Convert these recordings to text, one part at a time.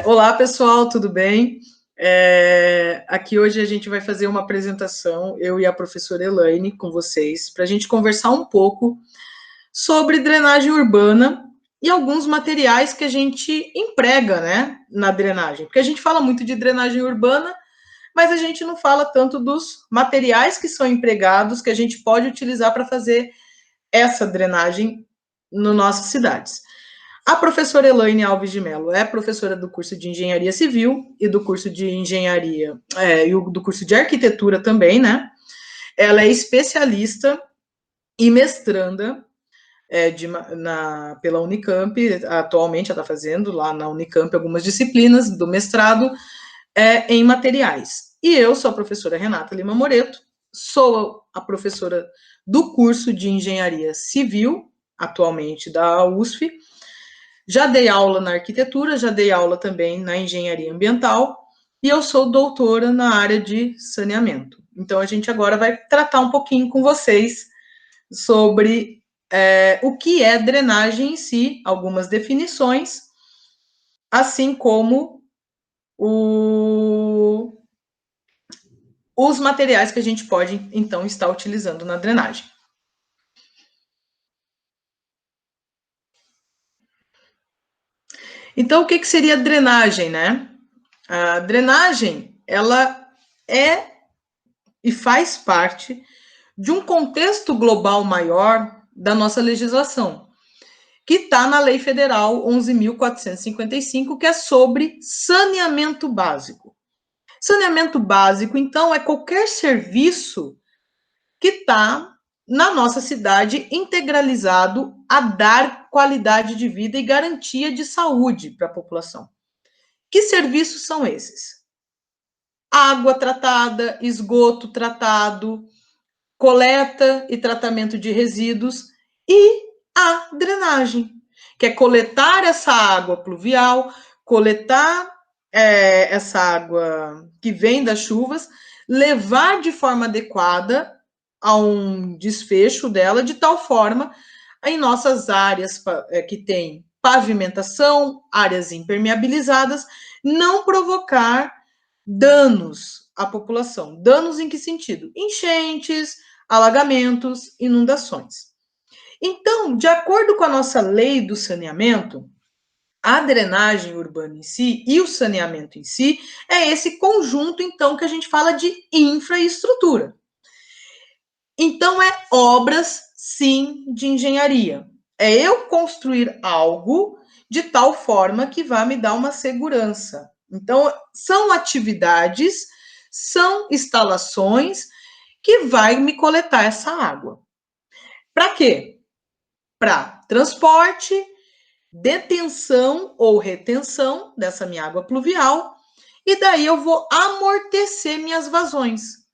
Olá, pessoal, tudo bem? Aqui hoje a gente vai fazer uma apresentação, eu e a professora Elaine, com vocês, para a gente conversar um pouco sobre drenagem urbana e alguns materiais que a gente emprega, né, na drenagem. Porque a gente fala muito de drenagem urbana, mas a gente não fala tanto dos materiais que são empregados, que a gente pode utilizar para fazer essa drenagem nas nossas cidades. A professora Elaine Alves de Mello é professora do curso de Engenharia Civil e do curso de Engenharia e do curso de Arquitetura também, né? Ela é especialista e mestranda pela Unicamp, atualmente ela está fazendo lá na Unicamp algumas disciplinas do mestrado em materiais. E eu sou a professora Renata Lima Moreto, sou a professora do curso de Engenharia Civil, atualmente da USF. Já dei aula na arquitetura, já dei aula também na engenharia ambiental e eu sou doutora na área de saneamento. Então a gente agora vai tratar um pouquinho com vocês sobre o que é drenagem em si, algumas definições, assim como os materiais que a gente pode então estar utilizando na drenagem. Então, o que seria drenagem, né? A drenagem, ela é e faz parte de um contexto global maior da nossa legislação, que está na Lei Federal 11.455, que é sobre saneamento básico. Saneamento básico, então, é qualquer serviço que está na nossa cidade integralizado a dar qualidade de vida e garantia de saúde para a população. Que serviços são esses? Água tratada, esgoto tratado, coleta e tratamento de resíduos e a drenagem, que é coletar essa água pluvial, coletar essa água que vem das chuvas, levar de forma adequada a um desfecho dela, de tal forma, em nossas áreas que tem pavimentação, áreas impermeabilizadas, não provocar danos à população. Danos em que sentido? Enchentes, alagamentos, inundações. Então, de acordo com a nossa lei do saneamento, a drenagem urbana em si e o saneamento em si é esse conjunto, então, que a gente fala de infraestrutura. Então, é obras, sim, de engenharia. É eu construir algo de tal forma que vai me dar uma segurança. Então, são atividades, são instalações que vai me coletar essa água. Para quê? Para transporte, detenção ou retenção dessa minha água pluvial, e daí eu vou amortecer minhas vazões.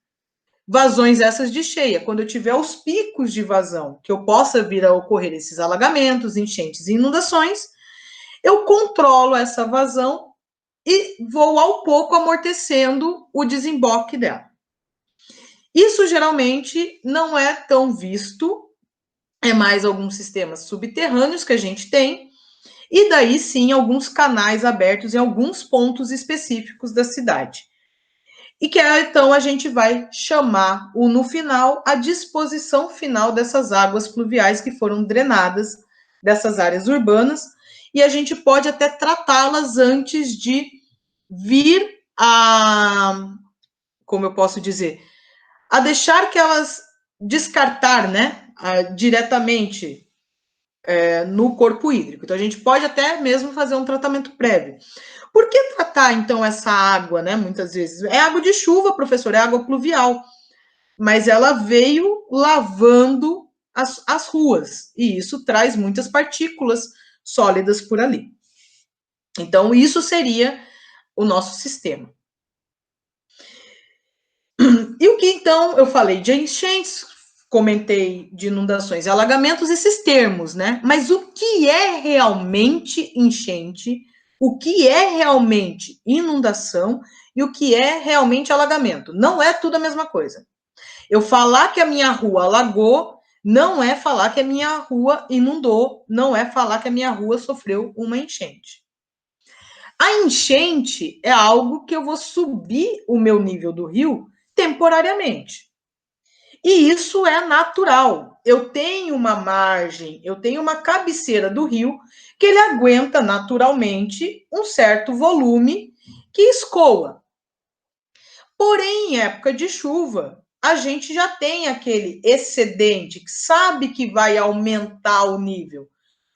Vazões essas de cheia, quando eu tiver os picos de vazão, que eu possa vir a ocorrer esses alagamentos, enchentes e inundações, eu controlo essa vazão e vou ao pouco amortecendo o desemboque dela. Isso geralmente não é tão visto, é mais alguns sistemas subterrâneos que a gente tem, e daí sim alguns canais abertos em alguns pontos específicos da cidade. E que então a gente vai chamar no final a disposição final dessas águas pluviais que foram drenadas dessas áreas urbanas, e a gente pode até tratá-las antes de vir a, como eu posso dizer, a deixar que elas descartar, né, diretamente no corpo hídrico. Então a gente pode até mesmo fazer um tratamento prévio. Por que tratar, então, essa água, né? Muitas vezes. É água de chuva, professor, é água pluvial. Mas ela veio lavando as ruas. E isso traz muitas partículas sólidas por ali. Então, isso seria o nosso sistema. E o que, então, eu falei de enchentes, comentei de inundações e alagamentos, esses termos, né? Mas o que é realmente enchente? O que é realmente inundação e o que é realmente alagamento? Não é tudo a mesma coisa. Eu falar que a minha rua alagou não é falar que a minha rua inundou, não é falar que a minha rua sofreu uma enchente. A enchente é algo que eu vou subir o meu nível do rio temporariamente. E isso é natural. Eu tenho uma margem, eu tenho uma cabeceira do rio que ele aguenta naturalmente um certo volume que escoa. Porém, em época de chuva, a gente já tem aquele excedente que sabe que vai aumentar o nível,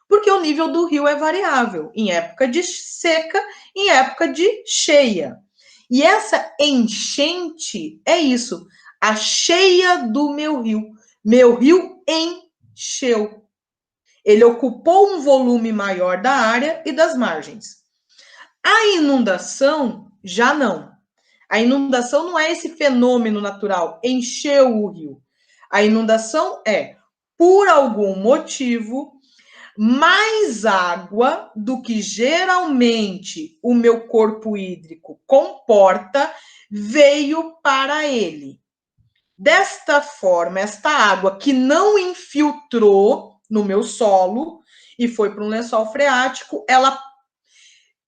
porque o nível do rio é variável em época de seca, em época de cheia. E essa enchente é isso, a cheia do meu rio. Meu rio encheu. Ele ocupou um volume maior da área e das margens. A inundação já não. A inundação não é esse fenômeno natural, encheu o rio. A inundação é, por algum motivo, mais água do que geralmente o meu corpo hídrico comporta veio para ele. Desta forma, esta água que não infiltrou no meu solo e foi para um lençol freático, ela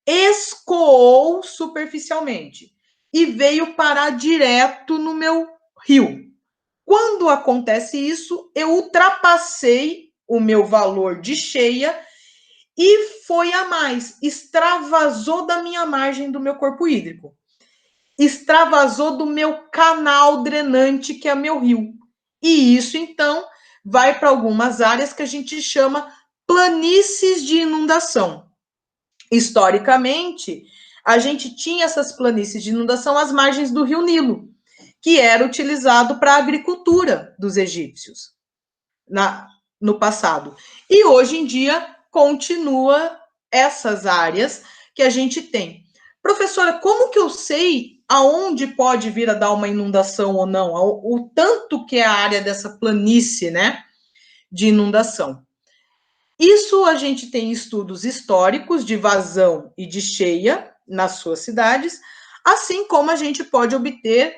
escoou superficialmente e veio parar direto no meu rio. Quando acontece isso, eu ultrapassei o meu valor de cheia e foi a mais, extravasou da minha margem do meu corpo hídrico, extravasou do meu canal drenante, que é meu rio. E isso, então, vai para algumas áreas que a gente chama planícies de inundação. Historicamente, a gente tinha essas planícies de inundação às margens do rio Nilo, que era utilizado para a agricultura dos egípcios no passado. E hoje em dia continua essas áreas que a gente tem. Professora, como que eu sei aonde pode vir a dar uma inundação ou não? O tanto que é a área dessa planície, né, de inundação. Isso a gente tem estudos históricos de vazão e de cheia nas suas cidades, assim como a gente pode obter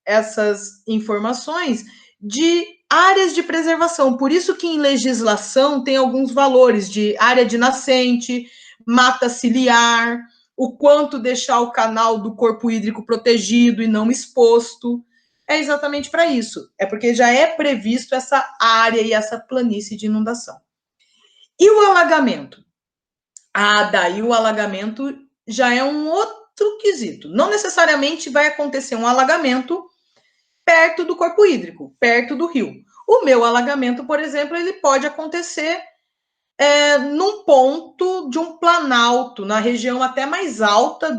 essas informações de áreas de preservação. Por isso que em legislação tem alguns valores de área de nascente, mata ciliar, o quanto deixar o canal do corpo hídrico protegido e não exposto. É exatamente para isso. É porque já é previsto essa área e essa planície de inundação. E o alagamento? Ah, daí o alagamento já é um outro quesito. Não necessariamente vai acontecer um alagamento perto do corpo hídrico, perto do rio. O meu alagamento, por exemplo, ele pode acontecer num ponto de um planalto, na região até mais alta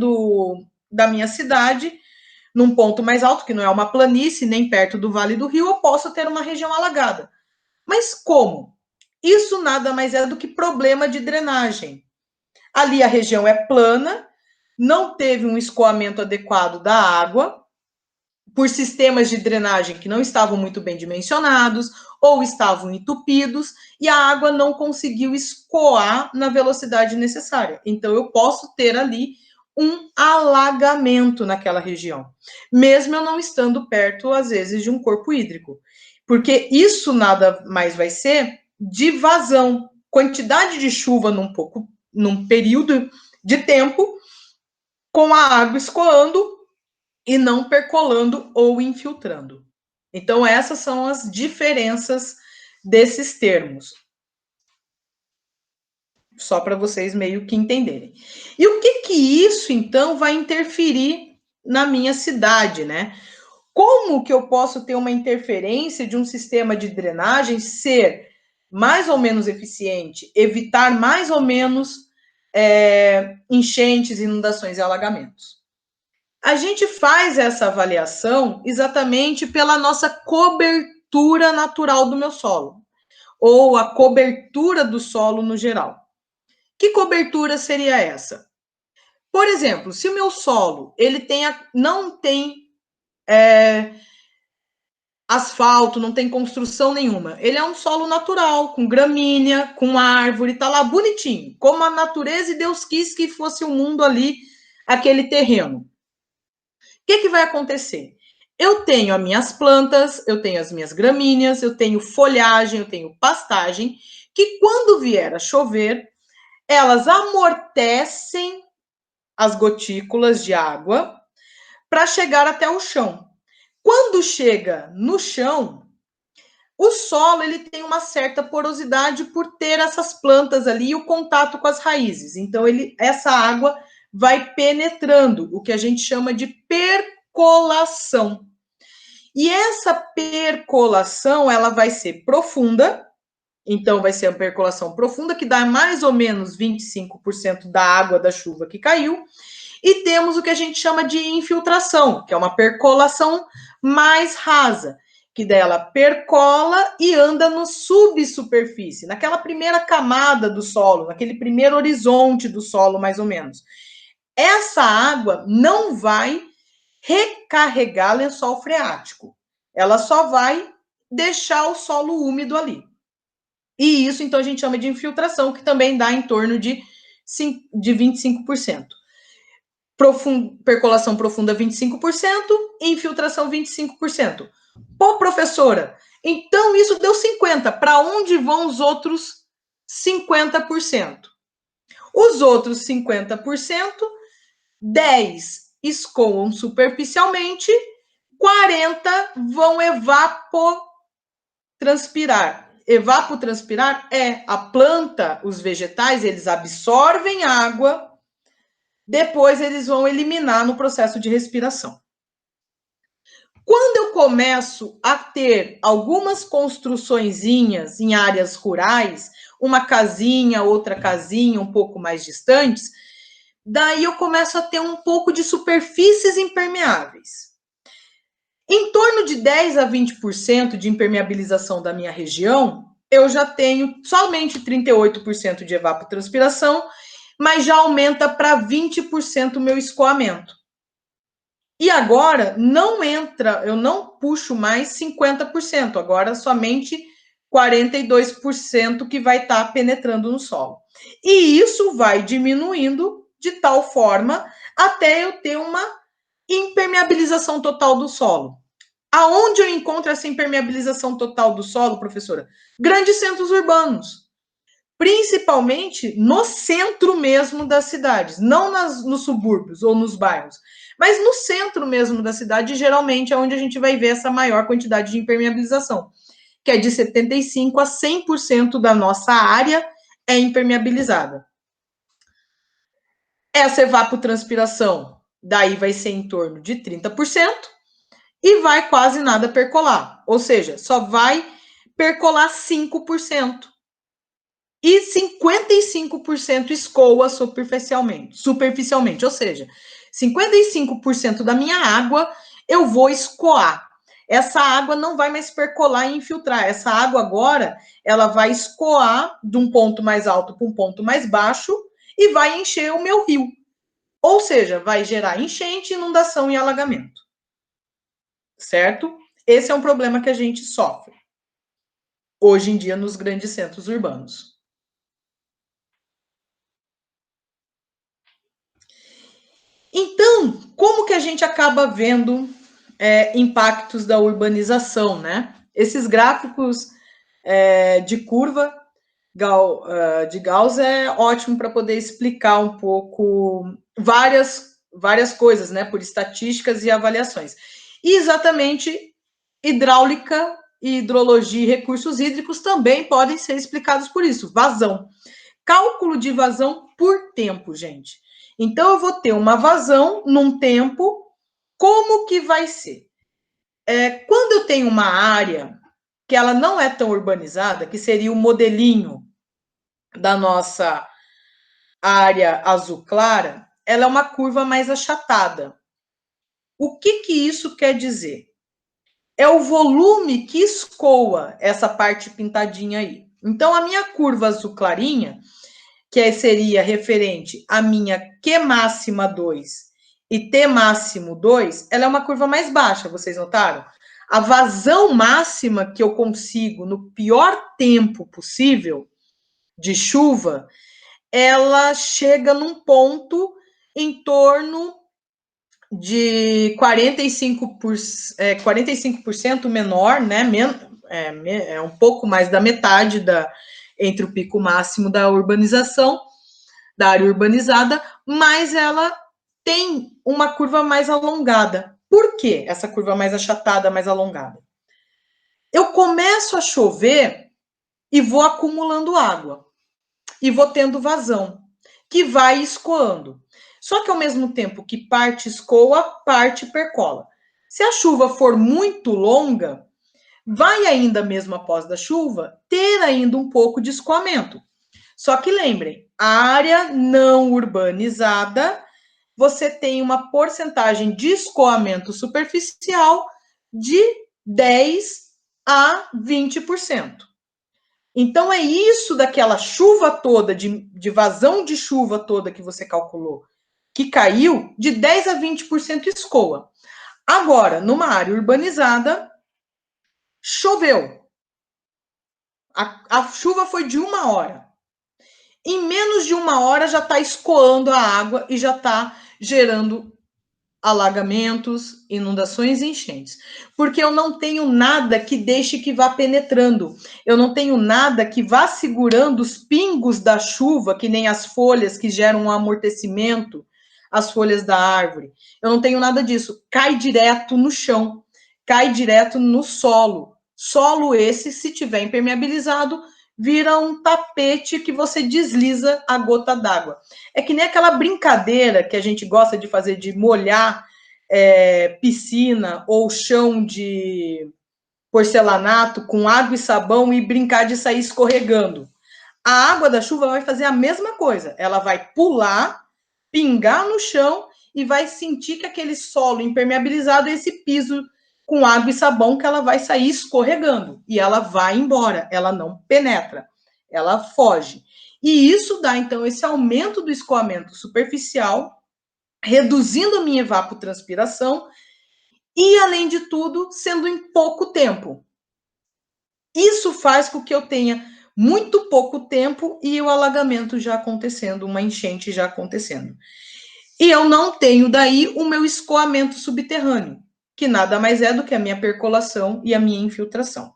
da minha cidade, num ponto mais alto, que não é uma planície, nem perto do Vale do Rio, eu posso ter uma região alagada. Mas como? Isso nada mais é do que problema de drenagem. Ali a região é plana, não teve um escoamento adequado da água, por sistemas de drenagem que não estavam muito bem dimensionados ou estavam entupidos e a água não conseguiu escoar na velocidade necessária. Então eu posso ter ali um alagamento naquela região, mesmo eu não estando perto, às vezes, de um corpo hídrico. Porque isso nada mais vai ser de vazão, quantidade de chuva num período de tempo, com a água escoando e não percolando ou infiltrando. Então, essas são as diferenças desses termos. Só para vocês meio que entenderem. E o que isso, então, vai interferir na minha cidade, né? Como que eu posso ter uma interferência de um sistema de drenagem ser mais ou menos eficiente, evitar mais ou menos enchentes, inundações e alagamentos? A gente faz essa avaliação exatamente pela nossa cobertura natural do meu solo, ou a cobertura do solo no geral. Que cobertura seria essa? Por exemplo, se o meu solo não tem asfalto, não tem construção nenhuma, ele é um solo natural, com gramínea, com árvore, tá lá bonitinho, como a natureza e Deus quis que fosse o mundo ali, aquele terreno. O que vai acontecer? Eu tenho as minhas plantas, eu tenho as minhas gramíneas, eu tenho folhagem, eu tenho pastagem, que quando vier a chover, elas amortecem as gotículas de água para chegar até o chão. Quando chega no chão, o solo ele tem uma certa porosidade por ter essas plantas ali e o contato com as raízes. Então, essa água vai penetrando, o que a gente chama de percolação. E essa percolação, ela vai ser profunda, então vai ser a percolação profunda, que dá mais ou menos 25% da água da chuva que caiu, e temos o que a gente chama de infiltração, que é uma percolação mais rasa, que dela percola e anda no subsuperfície, naquela primeira camada do solo, naquele primeiro horizonte do solo, mais ou menos. Essa água não vai recarregar lençol freático. Ela só vai deixar o solo úmido ali. E isso, então, a gente chama de infiltração, que também dá em torno de 25%. Percolação profunda, 25%, infiltração, 25%. Pô, professora, então isso deu 50%. Para onde vão os outros 50%? Os outros 50%, 10 escoam superficialmente, 40 vão evapotranspirar. Evapotranspirar é a planta, os vegetais, eles absorvem água, depois eles vão eliminar no processo de respiração. Quando eu começo a ter algumas construçõezinhas em áreas rurais, uma casinha, outra casinha, um pouco mais distantes, daí eu começo a ter um pouco de superfícies impermeáveis. Em torno de 10 a 20% de impermeabilização da minha região, eu já tenho somente 38% de evapotranspiração, mas já aumenta para 20% o meu escoamento. E agora não entra, eu não puxo mais 50%, agora somente 42% que vai estar penetrando no solo. E isso vai diminuindo de tal forma até eu ter uma impermeabilização total do solo. Aonde eu encontro essa impermeabilização total do solo, professora? Grandes centros urbanos. Principalmente no centro mesmo das cidades, não nos subúrbios ou nos bairros, mas no centro mesmo da cidade, geralmente é onde a gente vai ver essa maior quantidade de impermeabilização, que é de 75% a 100% da nossa área é impermeabilizada. Essa evapotranspiração, daí vai ser em torno de 30%, e vai quase nada percolar, ou seja, só vai percolar 5%. E 55% escoa superficialmente, ou seja, 55% da minha água eu vou escoar. Essa água não vai mais percolar e infiltrar. Essa água agora, ela vai escoar de um ponto mais alto para um ponto mais baixo e vai encher o meu rio. Ou seja, vai gerar enchente, inundação e alagamento. Certo? Esse é um problema que a gente sofre hoje em dia nos grandes centros urbanos. Então, como que a gente acaba vendo impactos da urbanização, né? Esses gráficos de curva de Gauss é ótimo para poder explicar um pouco várias coisas, né? Por estatísticas e avaliações. E exatamente hidráulica, hidrologia e recursos hídricos também podem ser explicados por isso. Vazão. Cálculo de vazão por tempo, gente. Então, eu vou ter uma vazão num tempo, como que vai ser? Quando eu tenho uma área que ela não é tão urbanizada, que seria o modelinho da nossa área azul clara, ela é uma curva mais achatada. O que isso quer dizer? É o volume que escoa essa parte pintadinha aí. Então, a minha curva azul clarinha, que seria referente à minha Q máxima 2 e T máximo 2, ela é uma curva mais baixa, vocês notaram? A vazão máxima que eu consigo no pior tempo possível de chuva, ela chega num ponto em torno de 45% menor, né? É um pouco mais da metade entre o pico máximo da urbanização, da área urbanizada, mas ela tem uma curva mais alongada. Por que essa curva mais achatada, mais alongada? Eu começo a chover e vou acumulando água. E vou tendo vazão, que vai escoando. Só que ao mesmo tempo que parte escoa, parte percola. Se a chuva for muito longa, vai ainda mesmo após da chuva ter ainda um pouco de escoamento. Só que lembrem, área não urbanizada, você tem uma porcentagem de escoamento superficial de 10 a 20%. Então, é isso daquela chuva toda, de vazão de chuva toda que você calculou, que caiu, de 10 a 20% escoa. Agora, numa área urbanizada, choveu. A chuva foi de 1 hora. Em menos de 1 hora já está escoando a água e já está gerando alagamentos, inundações e enchentes. Porque eu não tenho nada que deixe que vá penetrando. Eu não tenho nada que vá segurando os pingos da chuva, que nem as folhas que geram um amortecimento, as folhas da árvore. Eu não tenho nada disso. Cai direto no chão, cai direto no solo. Solo esse, se tiver impermeabilizado, vira um tapete que você desliza a gota d'água. É que nem aquela brincadeira que a gente gosta de fazer de molhar piscina ou chão de porcelanato com água e sabão e brincar de sair escorregando. A água da chuva vai fazer a mesma coisa. Ela vai pular, pingar no chão e vai sentir que aquele solo impermeabilizado é esse piso com água e sabão que ela vai sair escorregando. E ela vai embora, ela não penetra, ela foge. E isso dá, então, esse aumento do escoamento superficial, reduzindo a minha evapotranspiração e, além de tudo, sendo em pouco tempo. Isso faz com que eu tenha muito pouco tempo e o alagamento já acontecendo, uma enchente já acontecendo. E eu não tenho daí o meu escoamento subterrâneo, que nada mais é do que a minha percolação e a minha infiltração.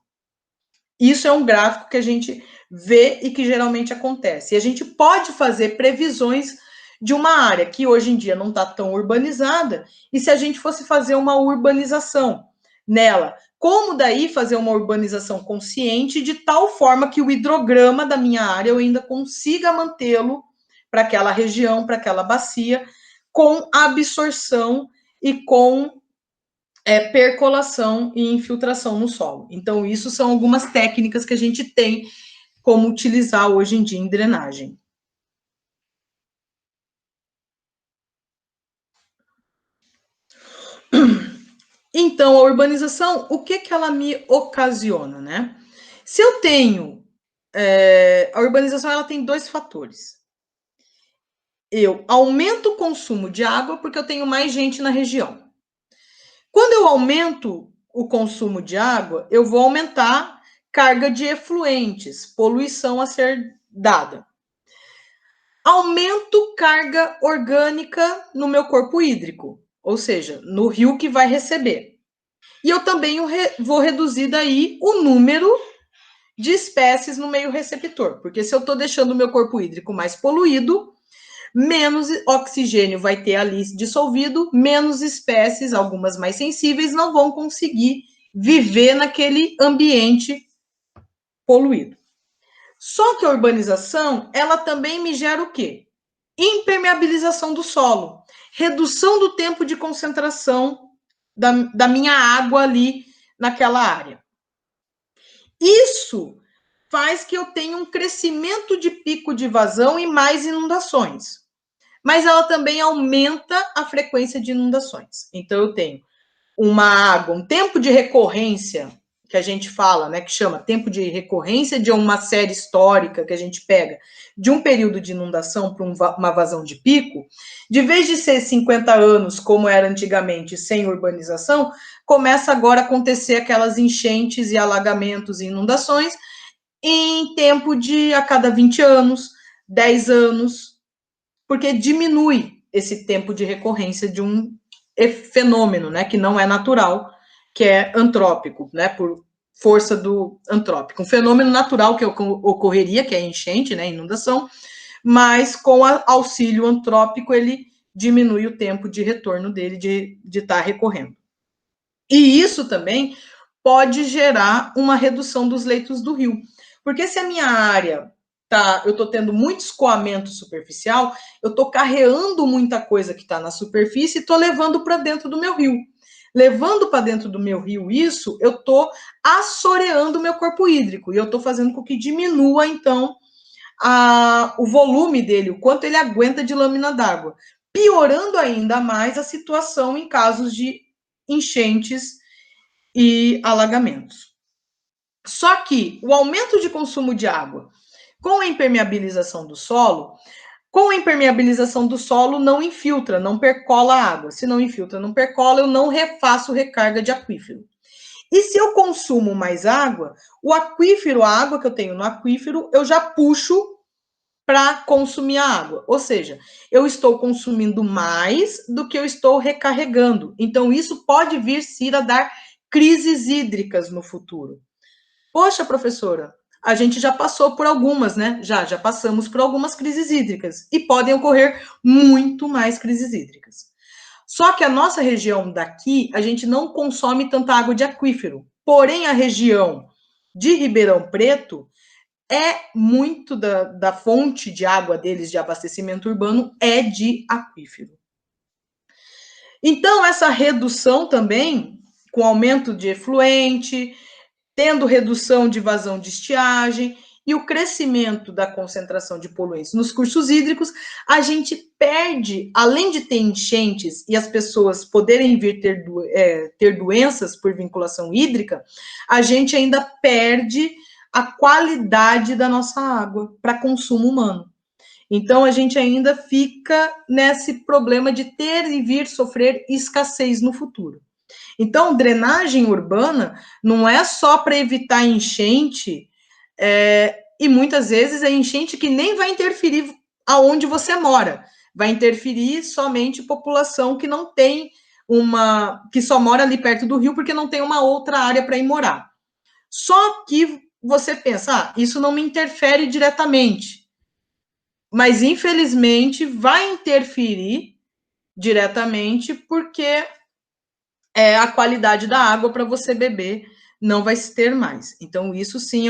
Isso é um gráfico que a gente vê e que geralmente acontece. E a gente pode fazer previsões de uma área que hoje em dia não está tão urbanizada, e se a gente fosse fazer uma urbanização nela, como daí fazer uma urbanização consciente de tal forma que o hidrograma da minha área eu ainda consiga mantê-lo para aquela região, para aquela bacia, com absorção e com percolação e infiltração no solo. Então, isso são algumas técnicas que a gente tem como utilizar hoje em dia em drenagem. Então, a urbanização, o que ela me ocasiona, né? Se eu tenho... a urbanização, ela tem 2 fatores. Eu aumento o consumo de água porque eu tenho mais gente na região. Quando eu aumento o consumo de água, eu vou aumentar carga de efluentes, poluição a ser dada. Aumento carga orgânica no meu corpo hídrico, ou seja, no rio que vai receber. E eu também vou reduzir daí o número de espécies no meio receptor, porque se eu estou deixando o meu corpo hídrico mais poluído, menos oxigênio vai ter ali dissolvido, menos espécies, algumas mais sensíveis, não vão conseguir viver naquele ambiente poluído. Só que a urbanização, ela também me gera o quê? Impermeabilização do solo, redução do tempo de concentração da minha água ali naquela área. Isso faz que eu tenha um crescimento de pico de vazão e mais inundações. Mas ela também aumenta a frequência de inundações. Então, eu tenho uma água, um tempo de recorrência, que a gente fala, né, que chama tempo de recorrência de uma série histórica que a gente pega de um período de inundação para uma vazão de pico, de vez de ser 50 anos, como era antigamente, sem urbanização, começa agora a acontecer aquelas enchentes e alagamentos e inundações em tempo de a cada 20 anos, 10 anos, porque diminui esse tempo de recorrência de um fenômeno, né, que não é natural, que é antrópico, né, por força do antrópico. Um fenômeno natural que ocorreria, que é a enchente, né, inundação, mas com auxílio antrópico ele diminui o tempo de retorno dele de estar recorrendo. E isso também pode gerar uma redução dos leitos do rio. Porque se a minha área eu estou tendo muito escoamento superficial, eu estou carreando muita coisa que está na superfície e estou levando para dentro do meu rio. Levando para dentro do meu rio isso, eu estou assoreando o meu corpo hídrico e eu estou fazendo com que diminua, então, o volume dele, o quanto ele aguenta de lâmina d'água, piorando ainda mais a situação em casos de enchentes e alagamentos. Só que o aumento de consumo de água com a impermeabilização do solo, não infiltra, não percola a água. Se não infiltra, não percola, eu não refaço recarga de aquífero. E se eu consumo mais água, o aquífero, a água que eu tenho no aquífero, eu já puxo para consumir a água. Ou seja, eu estou consumindo mais do que eu estou recarregando. Então, isso pode vir a dar crises hídricas no futuro. Poxa, professora, a gente já passou por algumas, né? Já passamos por algumas crises hídricas e podem ocorrer muito mais crises hídricas. Só que a nossa região daqui, a gente não consome tanta água de aquífero. Porém, a região de Ribeirão Preto é muito da fonte de água deles de abastecimento urbano é de aquífero. Então, essa redução também, com aumento de efluente, tendo redução de vazão de estiagem e o crescimento da concentração de poluentes nos cursos hídricos, a gente perde, além de ter enchentes e as pessoas poderem vir ter doenças por vinculação hídrica, a gente ainda perde a qualidade da nossa água para consumo humano. Então, a gente ainda fica nesse problema de ter e vir sofrer escassez no futuro. Então, drenagem urbana não é só para evitar enchente, e muitas vezes é enchente que nem vai interferir aonde você mora, vai interferir somente população que não tem que só mora ali perto do rio porque não tem uma outra área para ir morar. Só que você pensa, isso não me interfere diretamente, mas infelizmente vai interferir diretamente porque a qualidade da água para você beber não vai se ter mais. Então, isso sim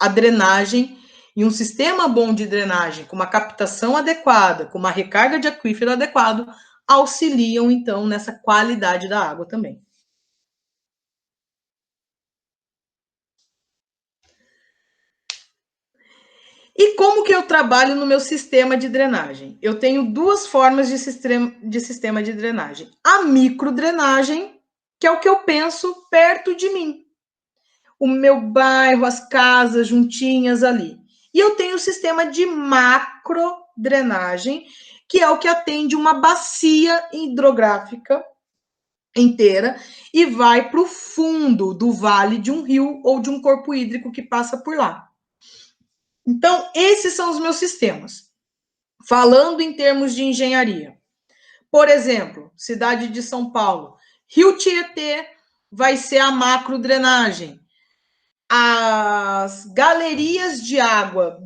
a drenagem e um sistema bom de drenagem, com uma captação adequada, com uma recarga de aquífero adequado, auxiliam, então, nessa qualidade da água também. E como que eu trabalho no meu sistema de drenagem? Eu tenho duas formas de sistema de drenagem. A microdrenagem, que é o que eu penso perto de mim. O meu bairro, as casas juntinhas ali. E eu tenho o sistema de macrodrenagem, que é o que atende uma bacia hidrográfica inteira e vai para o fundo do vale de um rio ou de um corpo hídrico que passa por lá. Então, esses são os meus sistemas. Falando em termos de engenharia. Por exemplo, cidade de São Paulo, Rio Tietê vai ser a macrodrenagem. As galerias de água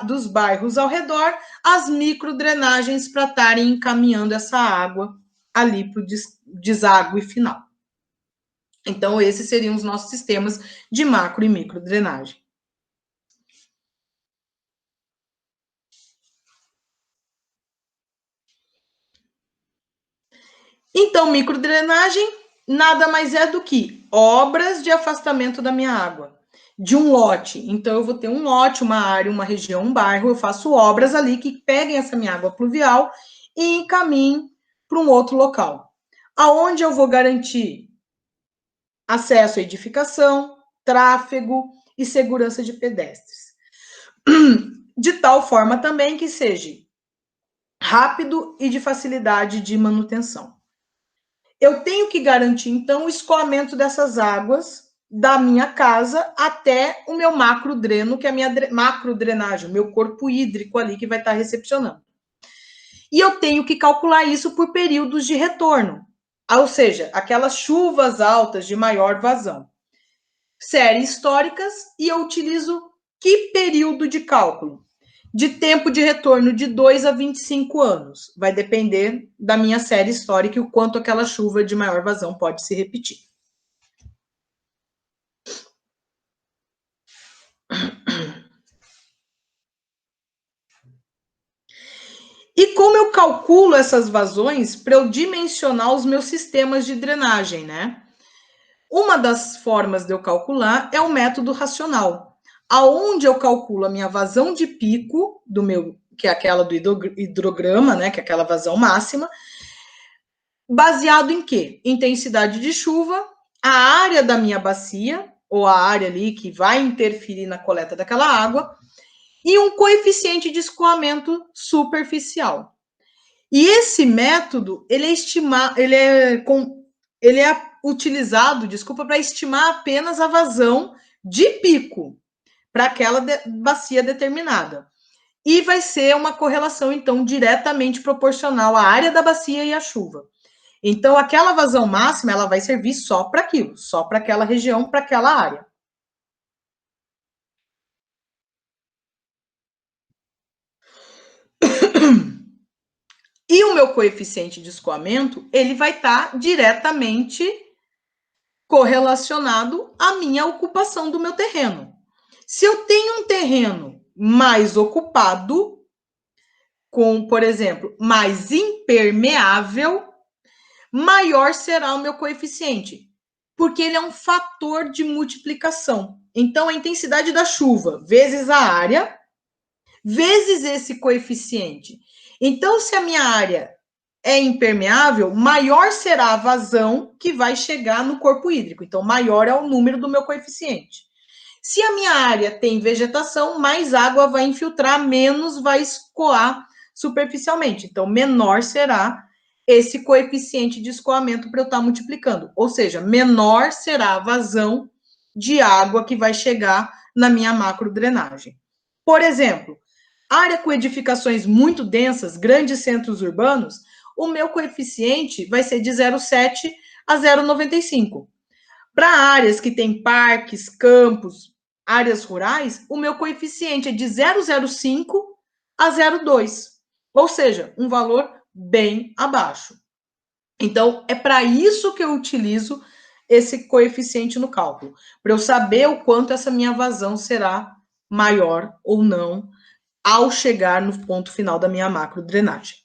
dos bairros ao redor, as microdrenagens para estarem encaminhando essa água ali para o deságue final. Então, esses seriam os nossos sistemas de macro e microdrenagem. Então, microdrenagem nada mais é do que obras de afastamento da minha água, de um lote. Então, eu vou ter um lote, uma área, uma região, um bairro, eu faço obras ali que peguem essa minha água pluvial e encaminhem para um outro local. Aonde eu vou garantir acesso à edificação, tráfego e segurança de pedestres. De tal forma também que seja rápido e de facilidade de manutenção. Eu tenho que garantir, então, o escoamento dessas águas da minha casa até o meu macrodreno, que é a minha macrodrenagem, o meu corpo hídrico ali que vai estar recepcionando. E eu tenho que calcular isso por períodos de retorno, ou seja, aquelas chuvas altas de maior vazão. Séries históricas, e eu utilizo que período de cálculo? de tempo de retorno de 2 a 25 anos. Vai depender da minha série histórica e o quanto aquela chuva de maior vazão pode se repetir. E como eu calculo essas vazões para eu dimensionar os meus sistemas de drenagem, né? Uma das formas de eu calcular é o método racional, aonde eu calculo a minha vazão de pico do meu, que é aquela do hidrograma, né, que é aquela vazão máxima, baseado em quê? Intensidade de chuva, a área da minha bacia, ou a área ali que vai interferir na coleta daquela água, e um coeficiente de escoamento superficial. E esse método, ele é utilizado, desculpa, para estimar apenas a vazão de pico para aquela bacia determinada. E vai ser uma correlação, então, diretamente proporcional à área da bacia e à chuva. Então, aquela vazão máxima, ela vai servir só para aquilo, só para aquela região, para aquela área. E o meu coeficiente de escoamento, ele vai estar diretamente correlacionado à minha ocupação do meu terreno. Se eu tenho um terreno mais ocupado, com, por exemplo, mais impermeável, maior será o meu coeficiente, porque ele é um fator de multiplicação. Então, a intensidade da chuva vezes a área, vezes esse coeficiente. Então, se a minha área é impermeável, maior será a vazão que vai chegar no corpo hídrico. Então, maior é o número do meu coeficiente. Se a minha área tem vegetação, mais água vai infiltrar, menos vai escoar superficialmente. Então, menor será esse coeficiente de escoamento para eu estar multiplicando. Ou seja, menor será a vazão de água que vai chegar na minha macro drenagem. Por exemplo, área com edificações muito densas, grandes centros urbanos, o meu coeficiente vai ser de 0,7 a 0,95. Para áreas que têm parques, campos, áreas rurais, o meu coeficiente é de 0,05 a 0,2. Ou seja, um valor bem abaixo. Então, é para isso que eu utilizo esse coeficiente no cálculo, para eu saber o quanto essa minha vazão será maior ou não ao chegar no ponto final da minha macro drenagem.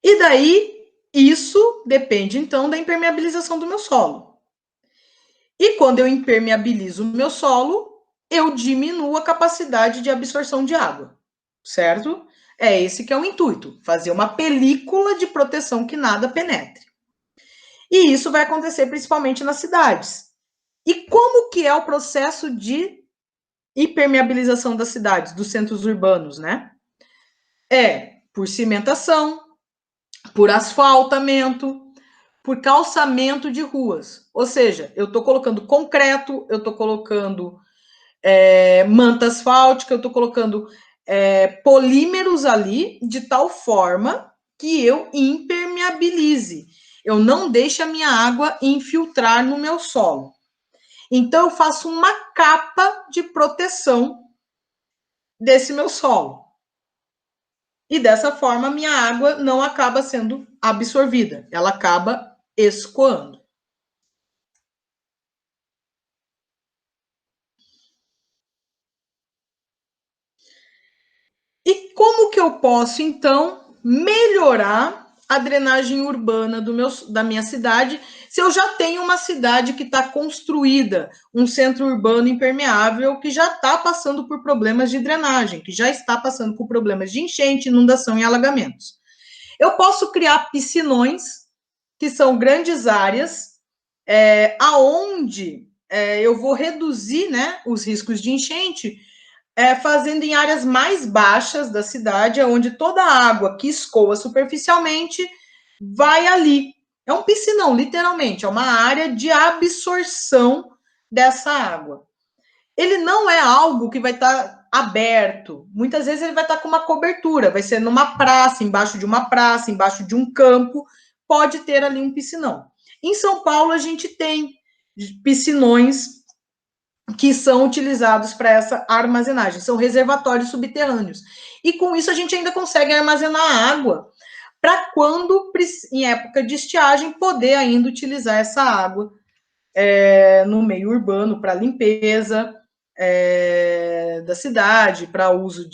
E daí, isso depende, então, da impermeabilização do meu solo. E quando eu impermeabilizo o meu solo, eu diminuo a capacidade de absorção de água, certo? É esse que é o intuito, fazer uma película de proteção que nada penetre. E isso vai acontecer principalmente nas cidades. E como que é o processo de impermeabilização das cidades, dos centros urbanos, né? É por cimentação, por asfaltamento, por calçamento de ruas. Ou seja, eu estou colocando concreto, eu estou colocando manta asfáltica, eu estou colocando polímeros ali de tal forma que eu impermeabilize. Eu não deixo a minha água infiltrar no meu solo. Então, eu faço uma capa de proteção desse meu solo. E dessa forma, minha água não acaba sendo absorvida, ela acaba escoando. E como que eu posso, então, melhorar a drenagem urbana da minha cidade, se eu já tenho uma cidade que está construída, um centro urbano impermeável, que já está passando por problemas de drenagem, que já está passando por problemas de enchente, inundação e alagamentos? Eu posso criar piscinões, que são grandes áreas, aonde eu vou reduzir, né, os riscos de enchente, fazendo em áreas mais baixas da cidade, onde toda a água que escoa superficialmente vai ali. É um piscinão, literalmente, é uma área de absorção dessa água. Ele não é algo que vai estar aberto. Muitas vezes ele vai estar com uma cobertura, vai ser numa praça, embaixo de uma praça, embaixo de um campo, pode ter ali um piscinão. Em São Paulo a gente tem piscinões que são utilizados para essa armazenagem, são reservatórios subterrâneos. E com isso a gente ainda consegue armazenar água para quando, em época de estiagem, poder ainda utilizar essa água no meio urbano para limpeza da cidade, para uso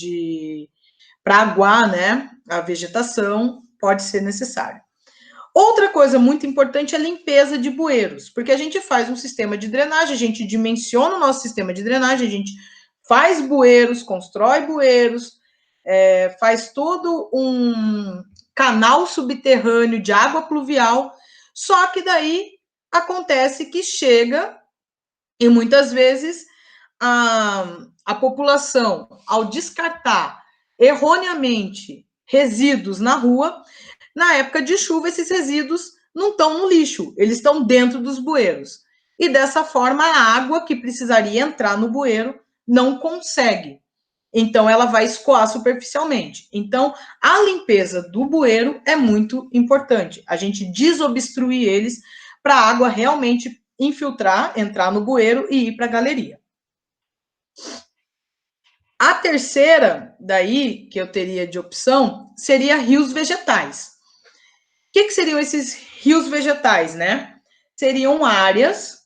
para aguar, né, a vegetação, pode ser necessário. Outra coisa muito importante é a limpeza de bueiros, porque a gente faz um sistema de drenagem, a gente dimensiona o nosso sistema de drenagem, a gente faz bueiros, constrói bueiros, faz todo um canal subterrâneo de água pluvial, só que daí acontece que chega, e muitas vezes a população, ao descartar erroneamente resíduos na rua, na época de chuva, esses resíduos não estão no lixo, eles estão dentro dos bueiros. E dessa forma, a água que precisaria entrar no bueiro não consegue. Então, ela vai escoar superficialmente. Então, a limpeza do bueiro é muito importante. A gente desobstruir eles para a água realmente infiltrar, entrar no bueiro e ir para a galeria. A terceira, daí, que eu teria de opção, seria rios vegetais. O que seriam esses rios vegetais, né? Seriam áreas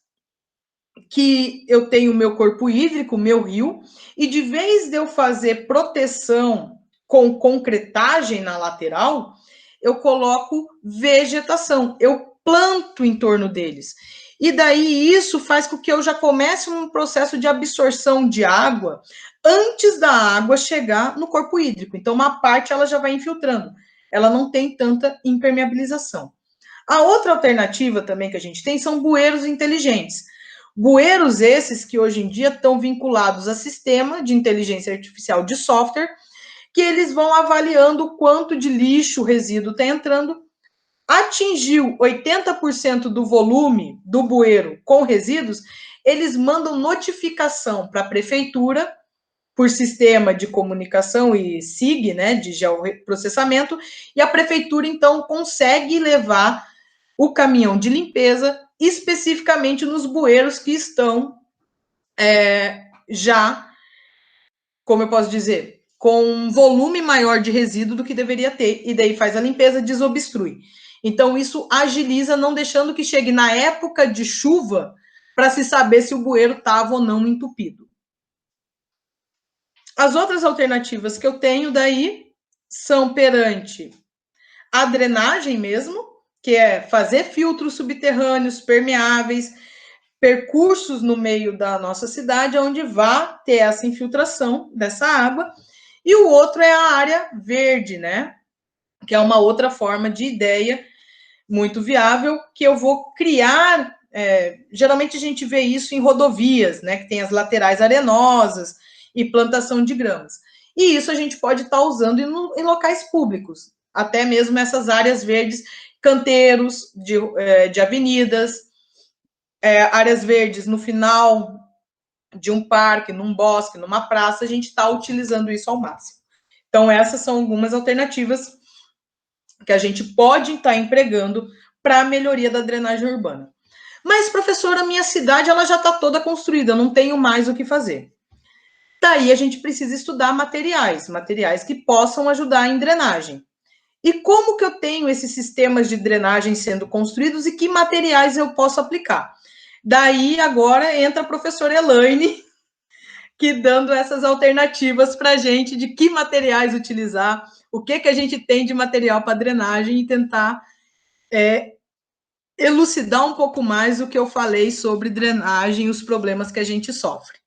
que eu tenho o meu corpo hídrico, meu rio, e de vez de eu fazer proteção com concretagem na lateral, eu coloco vegetação, eu planto em torno deles. E daí isso faz com que eu já comece um processo de absorção de água antes da água chegar no corpo hídrico. Então, uma parte ela já vai infiltrando, ela não tem tanta impermeabilização. A outra alternativa também que a gente tem são bueiros inteligentes. Bueiros esses que hoje em dia estão vinculados a sistema de inteligência artificial de software, que eles vão avaliando o quanto de lixo, resíduo está entrando. Atingiu 80% do volume do bueiro com resíduos, eles mandam notificação para a prefeitura por sistema de comunicação e SIG, né, de geoprocessamento, e a prefeitura, então, consegue levar o caminhão de limpeza especificamente nos bueiros que estão já, como eu posso dizer, com um volume maior de resíduo do que deveria ter, e daí faz a limpeza, desobstrui. Então, isso agiliza, não deixando que chegue na época de chuva para se saber se o bueiro estava ou não entupido. As outras alternativas que eu tenho daí são perante a drenagem mesmo, que é fazer filtros subterrâneos permeáveis, percursos no meio da nossa cidade, onde vá ter essa infiltração dessa água. E o outro é a área verde, né? Que é uma outra forma de ideia muito viável, que eu vou criar. Geralmente a gente vê isso em rodovias, né? Que tem as laterais arenosas e plantação de gramas. E isso a gente pode estar usando em locais públicos, até mesmo essas áreas verdes, canteiros de avenidas, áreas verdes no final de um parque, num bosque, numa praça, a gente está utilizando isso ao máximo. Então, essas são algumas alternativas que a gente pode estar empregando para a melhoria da drenagem urbana. Mas, professora, a minha cidade ela já está toda construída, eu não tenho mais o que fazer. Daí a gente precisa estudar materiais que possam ajudar em drenagem. E como que eu tenho esses sistemas de drenagem sendo construídos e que materiais eu posso aplicar? Daí agora entra a professora Elaine, que dando essas alternativas para a gente de que materiais utilizar, o que a gente tem de material para drenagem e tentar elucidar um pouco mais o que eu falei sobre drenagem e os problemas que a gente sofre.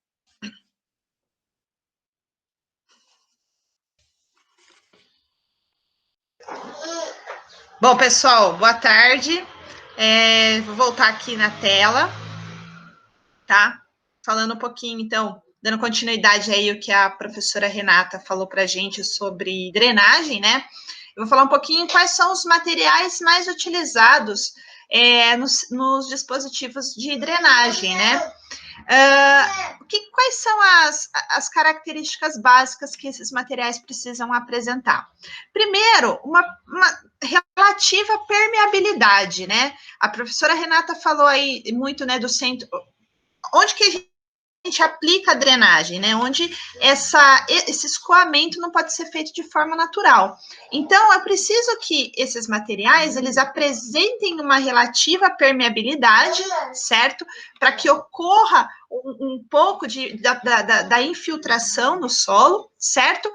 Bom, pessoal, boa tarde. Vou voltar aqui na tela, tá? Falando um pouquinho, então, dando continuidade aí o que a professora Renata falou para a gente sobre drenagem, né? Eu vou falar um pouquinho quais são os materiais mais utilizados nos dispositivos de drenagem, né? Quais são as características básicas que esses materiais precisam apresentar? Primeiro, uma relativa permeabilidade, né? A professora Renata falou aí muito, né, do centro, onde que a gente aplica a drenagem, né? Onde esse escoamento não pode ser feito de forma natural. Então, é preciso que esses materiais, eles apresentem uma relativa permeabilidade, certo? Para que ocorra um pouco da infiltração no solo, certo?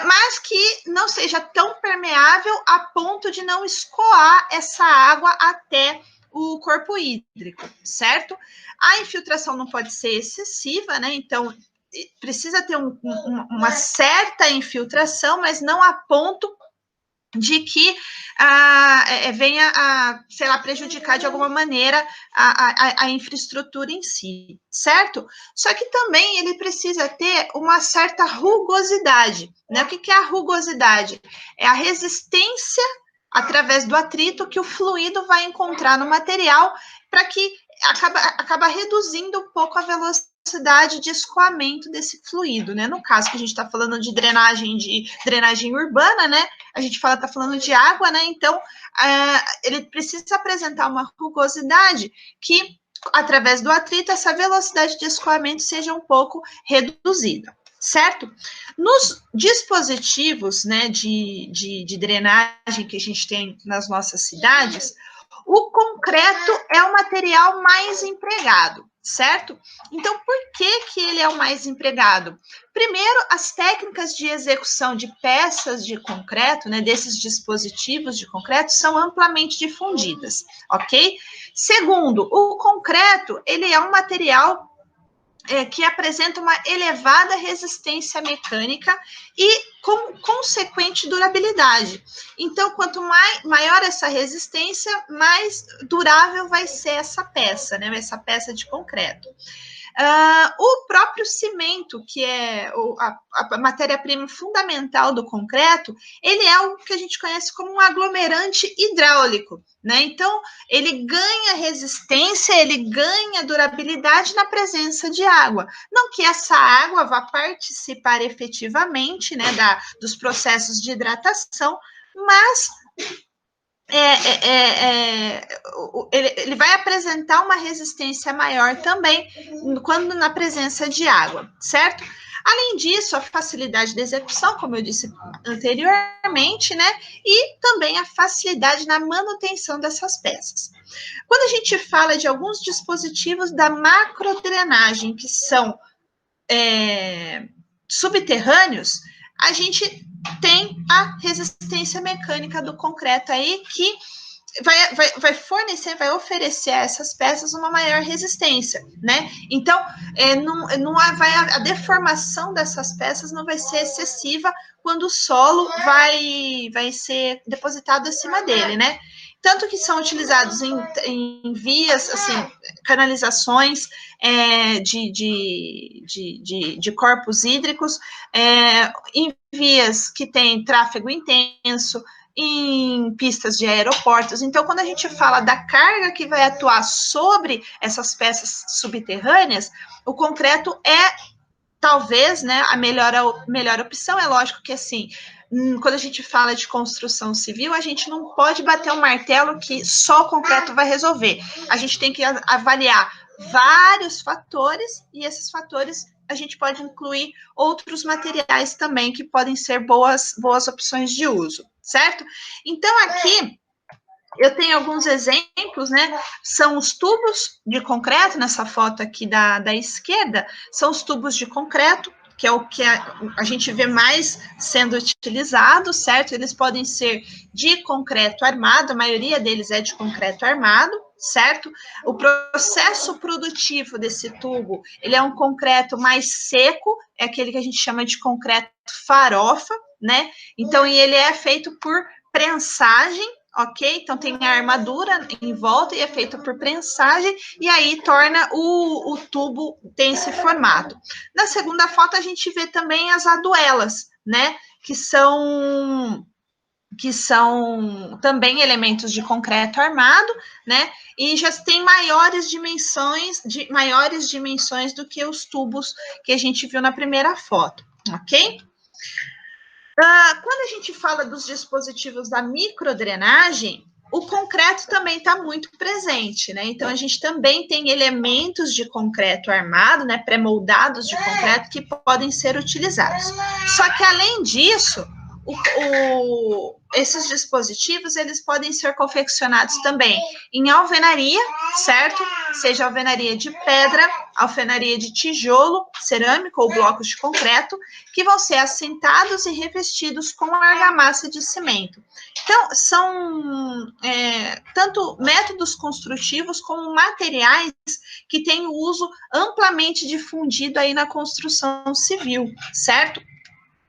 Mas que não seja tão permeável a ponto de não escoar essa água até o corpo hídrico, certo? A infiltração não pode ser excessiva, né? Então, precisa ter uma certa infiltração, mas não a ponto de que venha a, sei lá, prejudicar de alguma maneira a infraestrutura em si, certo? Só que também ele precisa ter uma certa rugosidade, né? O que é a rugosidade? É a resistência através do atrito que o fluido vai encontrar no material para que acaba reduzindo um pouco a velocidade de escoamento desse fluido, né? No caso que a gente está falando de drenagem urbana, né? A gente está falando de água, né? Então, ele precisa apresentar uma rugosidade que, através do atrito, essa velocidade de escoamento seja um pouco reduzida, certo? Nos dispositivos, né, de drenagem que a gente tem nas nossas cidades, o concreto é o material mais empregado, certo? Então, por que ele é o mais empregado? Primeiro, as técnicas de execução de peças de concreto, né, desses dispositivos de concreto, são amplamente difundidas, ok? Segundo, o concreto, ele é um material que apresenta uma elevada resistência mecânica e com consequente durabilidade. Então, quanto maior essa resistência, mais durável vai ser essa peça, né? Essa peça de concreto. O próprio cimento, que é a matéria-prima fundamental do concreto, ele é o que a gente conhece como um aglomerante hidráulico, né? Então, ele ganha resistência, ele ganha durabilidade na presença de água. Não que essa água vá participar efetivamente, né, dos processos de hidratação, mas ele vai apresentar uma resistência maior também quando na presença de água, certo? Além disso, a facilidade de execução, como eu disse anteriormente, né? E também a facilidade na manutenção dessas peças. Quando a gente fala de alguns dispositivos da macrodrenagem, que são subterrâneos, a gente tem a resistência mecânica do concreto aí, que vai fornecer, vai oferecer a essas peças uma maior resistência, né? Então, a deformação dessas peças não vai ser excessiva quando o solo vai ser depositado acima dele, né? Tanto que são utilizados em vias, assim, canalizações de corpos hídricos, em vias que têm tráfego intenso, em pistas de aeroportos. Então, quando a gente fala da carga que vai atuar sobre essas peças subterrâneas, o concreto é, talvez, né, a melhor opção. É lógico que, assim, quando a gente fala de construção civil, a gente não pode bater um martelo que só o concreto vai resolver. A gente tem que avaliar vários fatores, e esses fatores a gente pode incluir outros materiais também que podem ser boas opções de uso, certo? Então, aqui eu tenho alguns exemplos, né? São os tubos de concreto, nessa foto aqui da esquerda, são os tubos de concreto, que é o que a gente vê mais sendo utilizado, certo? Eles podem ser de concreto armado, a maioria deles é de concreto armado, certo? O processo produtivo desse tubo, ele é um concreto mais seco, é aquele que a gente chama de concreto farofa, né? Então, e ele é feito por prensagem, ok? Então, tem a armadura em volta e é feito por prensagem, e aí torna o tubo, tem esse formato. Na segunda foto, a gente vê também as aduelas, né? Que são também elementos de concreto armado, né? E já tem maiores dimensões do que os tubos que a gente viu na primeira foto, ok? Quando a gente fala dos dispositivos da microdrenagem, o concreto também está muito presente, né? Então, a gente também tem elementos de concreto armado, né, pré-moldados de concreto, que podem ser utilizados. Só que, além disso, esses dispositivos, eles podem ser confeccionados também em alvenaria, certo? Seja alvenaria de pedra, alvenaria de tijolo, cerâmico ou blocos de concreto, que vão ser assentados e revestidos com argamassa de cimento. Então, são tanto métodos construtivos como materiais que têm o uso amplamente difundido aí na construção civil, certo?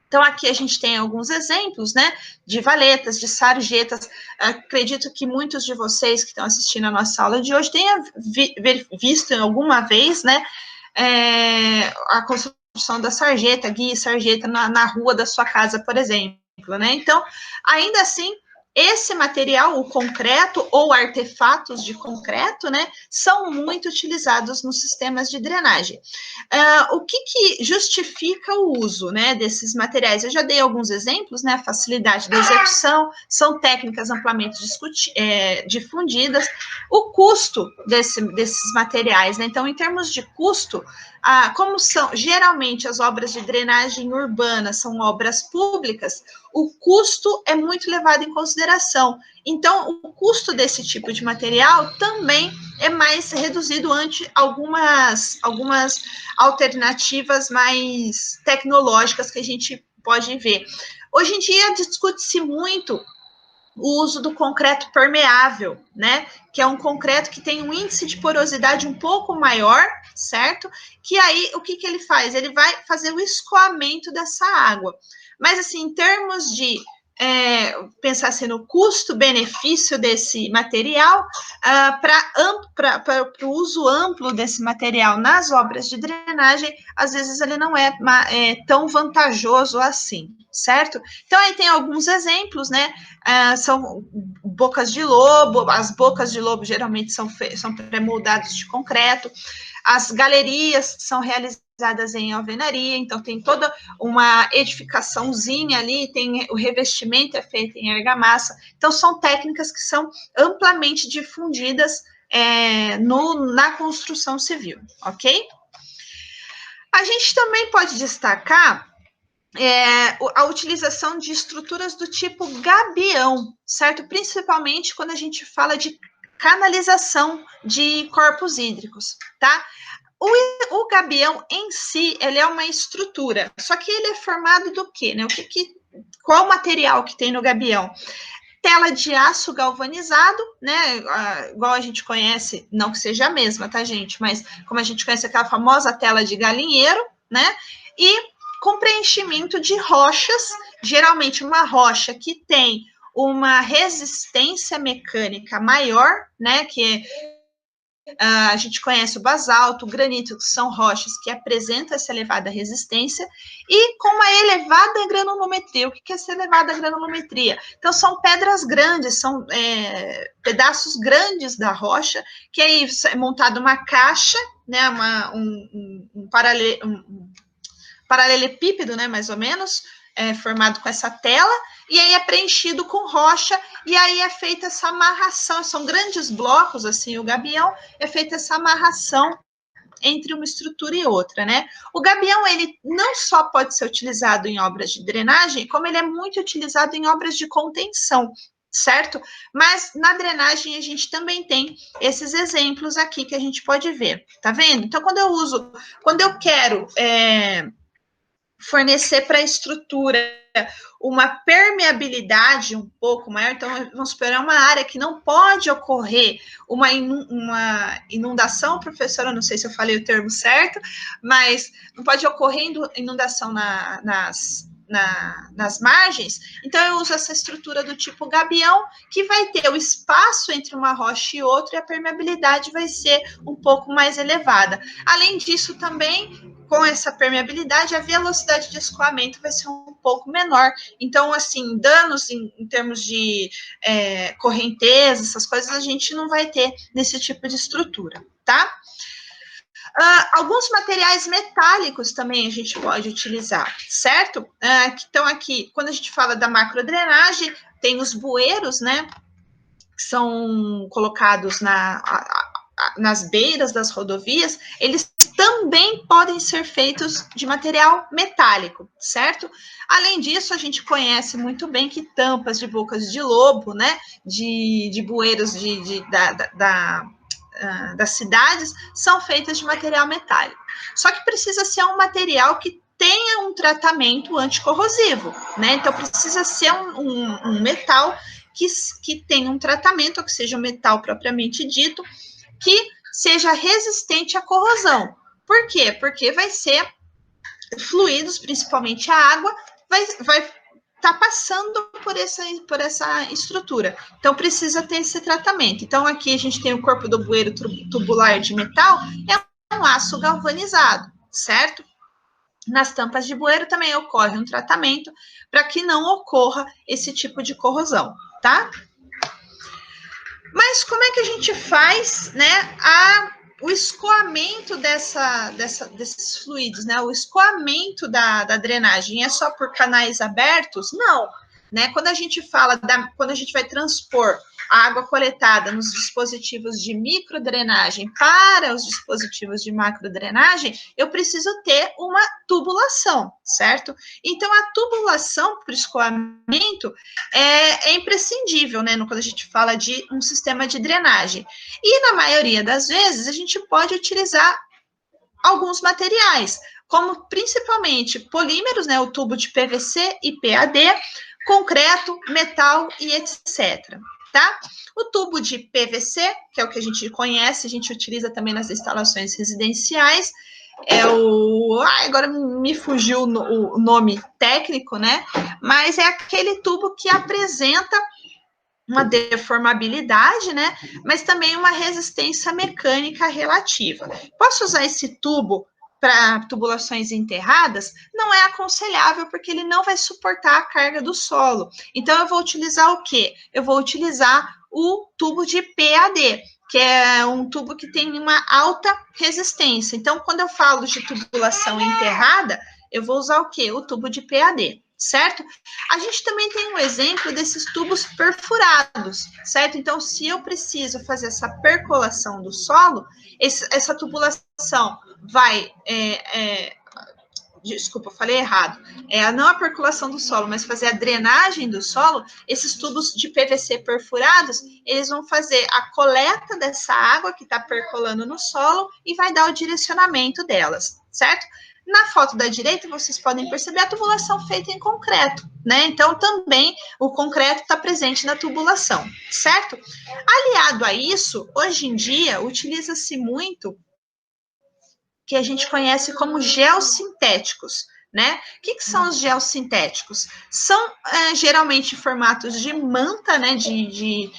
Então, aqui a gente tem alguns exemplos, né, de valetas, de sarjetas. Acredito que muitos de vocês que estão assistindo a nossa aula de hoje tenham visto alguma vez, né, a construção da sarjeta, guia e sarjeta na rua da sua casa, por exemplo, né? Então, ainda assim, esse material, o concreto ou artefatos de concreto, né, são muito utilizados nos sistemas de drenagem. O que justifica o uso, né, desses materiais? Eu já dei alguns exemplos, né, a facilidade da execução, são técnicas amplamente difundidas, o custo desses materiais, né, então, em termos de custo, como são geralmente as obras de drenagem urbana são obras públicas, o custo é muito levado em consideração. Então, o custo desse tipo de material também é mais reduzido ante algumas alternativas mais tecnológicas que a gente pode ver. Hoje em dia, discute-se muito o uso do concreto permeável, né? Que é um concreto que tem um índice de porosidade um pouco maior, certo? Que aí, o que ele faz? Ele vai fazer o escoamento dessa água. Mas, assim, em termos de pensar assim, no custo-benefício desse material, para o uso amplo desse material nas obras de drenagem, às vezes ele não é tão vantajoso assim, certo? Então, aí tem alguns exemplos, né? São bocas de lobo, as bocas de lobo geralmente são pré-moldadas de concreto, as galerias são realizadas em alvenaria, então tem toda uma edificaçãozinha ali, tem o revestimento é feito em argamassa, então são técnicas que são amplamente difundidas na construção civil, ok? A gente também pode destacar a utilização de estruturas do tipo gabião, certo? Principalmente quando a gente fala de canalização de corpos hídricos, tá? O gabião em si, ele é uma estrutura, só que ele é formado do quê, né? Qual o material que tem no gabião? Tela de aço galvanizado, né? Igual a gente conhece, não que seja a mesma, tá, gente? Mas como a gente conhece aquela famosa tela de galinheiro, né? E com preenchimento de rochas, geralmente uma rocha que tem uma resistência mecânica maior, né? Que a gente conhece o basalto, o granito, que são rochas que apresentam essa elevada resistência, e com uma elevada granulometria. O que é essa elevada granulometria? Então, são pedras grandes, são pedaços grandes da rocha, que aí é montada uma caixa, né, um paralelepípedo, né, mais ou menos, formado com essa tela, e aí é preenchido com rocha, e aí é feita essa amarração, são grandes blocos, assim, o gabião, é feita essa amarração entre uma estrutura e outra, né? O gabião, ele não só pode ser utilizado em obras de drenagem, como ele é muito utilizado em obras de contenção, certo? Mas na drenagem a gente também tem esses exemplos aqui que a gente pode ver, tá vendo? Então, quando eu quero fornecer para a estrutura uma permeabilidade um pouco maior, então vamos supor, é uma área que não pode ocorrer uma inundação, professora, não sei se eu falei o termo certo, mas não pode ocorrer inundação nas margens, então eu uso essa estrutura do tipo gabião, que vai ter o espaço entre uma rocha e outra, e a permeabilidade vai ser um pouco mais elevada. Além disso, também, com essa permeabilidade, a velocidade de escoamento vai ser um pouco menor. Então, assim, danos em termos de correnteza, essas coisas, a gente não vai ter nesse tipo de estrutura, tá? Alguns materiais metálicos também a gente pode utilizar, certo? Que estão aqui, quando a gente fala da macrodrenagem, tem os bueiros, né? Que são colocados nas beiras das rodovias, eles também podem ser feitos de material metálico, certo? Além disso, a gente conhece muito bem que tampas de bocas de lobo, né, de bueiros das cidades, são feitas de material metálico. Só que precisa ser um material que tenha um tratamento anticorrosivo, né? Então, precisa ser um metal que tenha um tratamento, ou que seja um metal propriamente dito, que seja resistente à corrosão. Por quê? Porque vai ser fluidos, principalmente a água, vai estar passando por essa estrutura. Então, precisa ter esse tratamento. Então, aqui a gente tem o corpo do bueiro tubular de metal, é um aço galvanizado, certo? Nas tampas de bueiro também ocorre um tratamento para que não ocorra esse tipo de corrosão, tá? Mas como é que a gente faz, né, o escoamento desses fluidos, né? O escoamento da drenagem é só por canais abertos? Não, né? Quando a gente quando a gente vai transpor a água coletada nos dispositivos de microdrenagem para os dispositivos de macrodrenagem, eu preciso ter uma tubulação, certo? Então, a tubulação para o escoamento é imprescindível, né? Quando a gente fala de um sistema de drenagem. E, na maioria das vezes, a gente pode utilizar alguns materiais, como principalmente polímeros, né? O tubo de PVC e PAD, concreto, metal e etc., tá? O tubo de PVC, que é o que a gente conhece, a gente utiliza também nas instalações residenciais, agora me fugiu o nome técnico, né? Mas é aquele tubo que apresenta uma deformabilidade, né? Mas também uma resistência mecânica relativa. Posso usar esse tubo para tubulações enterradas? Não é aconselhável, porque ele não vai suportar a carga do solo. Então, eu vou utilizar o quê? Eu vou utilizar o tubo de PAD, que é um tubo que tem uma alta resistência. Então, quando eu falo de tubulação enterrada, eu vou usar o quê? O tubo de PAD, certo? A gente também tem um exemplo desses tubos perfurados, certo? Então, se eu preciso fazer essa percolação do solo, essa tubulação vai... desculpa, falei errado. Não a percolação do solo, mas fazer a drenagem do solo, esses tubos de PVC perfurados, eles vão fazer a coleta dessa água que está percolando no solo e vai dar o direcionamento delas, certo? Na foto da direita, vocês podem perceber a tubulação feita em concreto, né? Então, também o concreto está presente na tubulação, certo? Aliado a isso, hoje em dia, utiliza-se muito que a gente conhece como geossintéticos, né? O que são os geossintéticos? São geralmente formatos de manta, né? De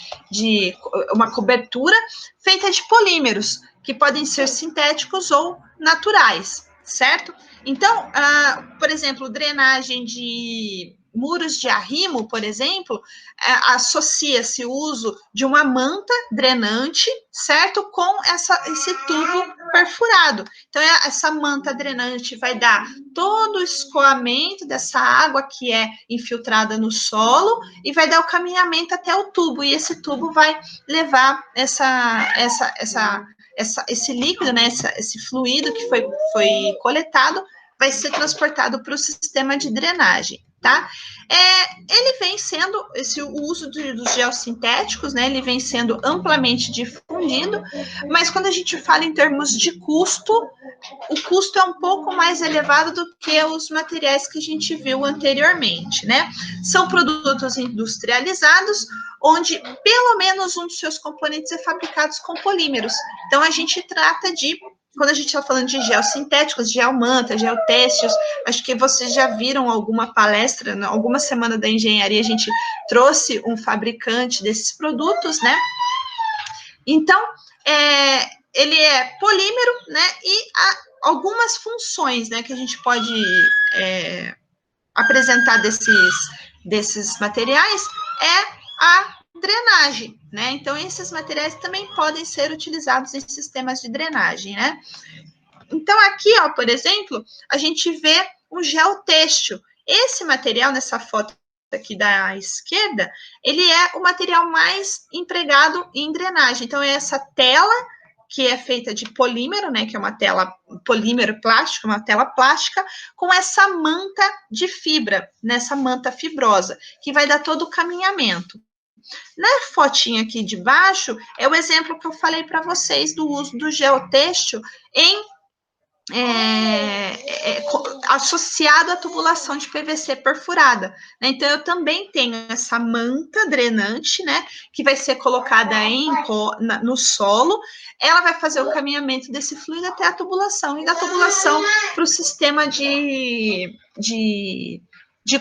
uma cobertura feita de polímeros, que podem ser sintéticos ou naturais, certo? Então, por exemplo, drenagem de muros de arrimo, por exemplo, associa-se o uso de uma manta drenante, certo? Com esse tubo perfurado. Então, essa manta drenante vai dar todo o escoamento dessa água que é infiltrada no solo e vai dar o caminhamento até o tubo. E esse tubo vai levar esse líquido, né? Esse fluido que foi coletado, vai ser transportado para o sistema de drenagem, tá? Ele vem sendo, o uso dos geossintéticos, né, ele vem sendo amplamente difundido, mas quando a gente fala em termos de custo, o custo é um pouco mais elevado do que os materiais que a gente viu anteriormente, né? São produtos industrializados, onde pelo menos um dos seus componentes é fabricado com polímeros. Então, a gente trata de... Quando a gente está falando de geossintéticos, geomanta, geotêxtiles, acho que vocês já viram alguma palestra, alguma semana da engenharia, a gente trouxe um fabricante desses produtos, né? Então, ele é polímero, né? E há algumas funções, né, que a gente pode apresentar desses materiais a drenagem, né? Então, esses materiais também podem ser utilizados em sistemas de drenagem, né? Então, aqui, ó, por exemplo, a gente vê um geotêxtil. Esse material, nessa foto aqui da esquerda, ele é o material mais empregado em drenagem. Então, é essa tela que é feita de polímero, né, que é uma tela polímero plástico, uma tela plástica, com essa manta de fibra, nessa manta fibrosa, que vai dar todo o caminhamento. Na fotinha aqui de baixo, é o exemplo que eu falei para vocês do uso do geotêxtil em associado à tubulação de PVC perfurada, né? Então, eu também tenho essa manta drenante, né, que vai ser colocada no solo, ela vai fazer o caminhamento desse fluido até a tubulação, e da tubulação para o sistema de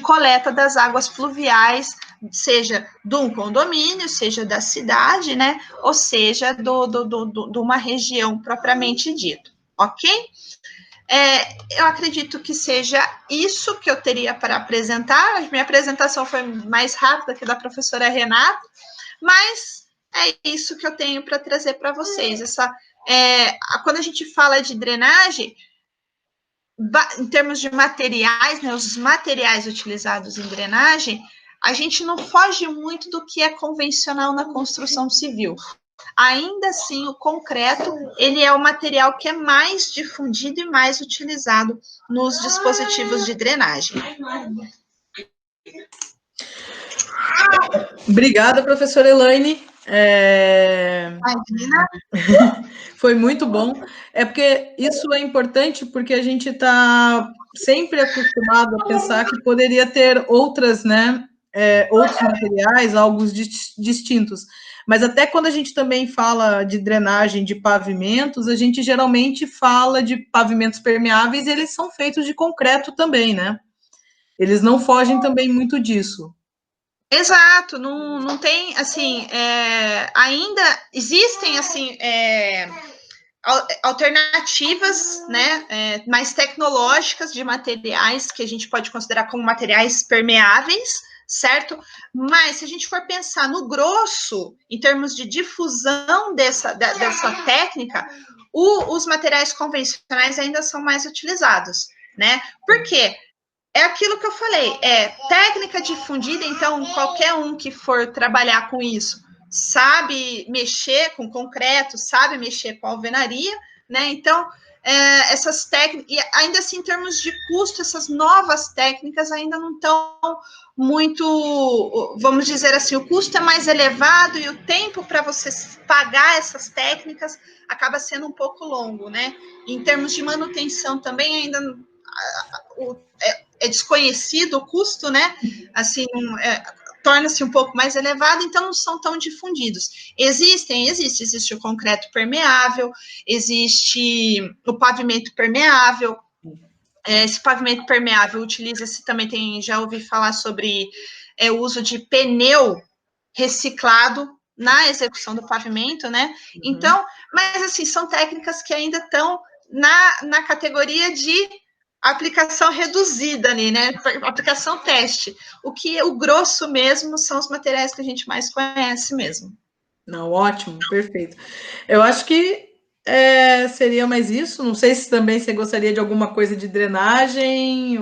coleta das águas pluviais, seja de um condomínio, seja da cidade, né, ou seja, de uma região propriamente dito, ok? Eu acredito que seja isso que eu teria para apresentar. A minha apresentação foi mais rápida que a da professora Renata, mas é isso que eu tenho para trazer para vocês. Quando a gente fala de drenagem, em termos de materiais, né, os materiais utilizados em drenagem, a gente não foge muito do que é convencional na construção civil. Ainda assim, o concreto, ele é o material que é mais difundido e mais utilizado nos dispositivos de drenagem. Obrigada, professora Elaine. Foi muito bom. É porque isso é importante, porque a gente está sempre acostumado a pensar que poderia ter outras, né, outros materiais, algo distintos. Mas até quando a gente também fala de drenagem de pavimentos, a gente geralmente fala de pavimentos permeáveis, e eles são feitos de concreto também, né? Eles não fogem também muito disso. Exato, não tem, assim, ainda existem, assim, alternativas, né, mais tecnológicas de materiais que a gente pode considerar como materiais permeáveis, certo? Mas se a gente for pensar no grosso, em termos de difusão dessa técnica, os materiais convencionais ainda são mais utilizados, né? Por quê? É aquilo que eu falei, técnica difundida, então qualquer um que for trabalhar com isso sabe mexer com concreto, sabe mexer com alvenaria, né? Então, essas técnicas, e ainda assim, em termos de custo, essas novas técnicas ainda não estão muito, vamos dizer assim, o custo é mais elevado e o tempo para você pagar essas técnicas acaba sendo um pouco longo, né? Em termos de manutenção também ainda é desconhecido o custo, né? Assim, torna-se um pouco mais elevado, então não são tão difundidos. Existe o concreto permeável, existe o pavimento permeável. Esse pavimento permeável utiliza-se também, já ouvi falar sobre o uso de pneu reciclado na execução do pavimento, né? Uhum. Então, mas assim, são técnicas que ainda estão na categoria de aplicação reduzida ali, né? Aplicação teste. O grosso mesmo são os materiais que a gente mais conhece mesmo. Não, ótimo, perfeito. Eu acho que seria mais isso. Não sei se também você gostaria de alguma coisa de drenagem,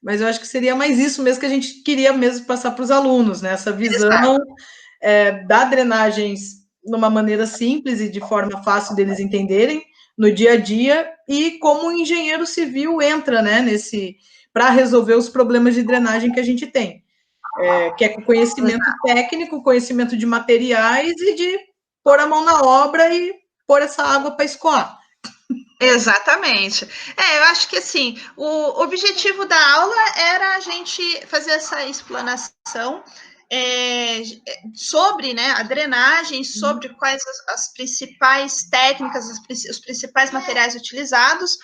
mas eu acho que seria mais isso mesmo que a gente queria mesmo passar para os alunos, né? Essa visão da drenagem de uma maneira simples e de forma fácil deles entenderem no dia a dia, e como o engenheiro civil entra, né, para resolver os problemas de drenagem que a gente tem, que é com conhecimento técnico, conhecimento de materiais e de pôr a mão na obra e pôr essa água para escoar. Exatamente. Eu acho que assim, o objetivo da aula era a gente fazer essa explanação sobre, né, a drenagem, sobre quais as principais técnicas, os principais materiais utilizados,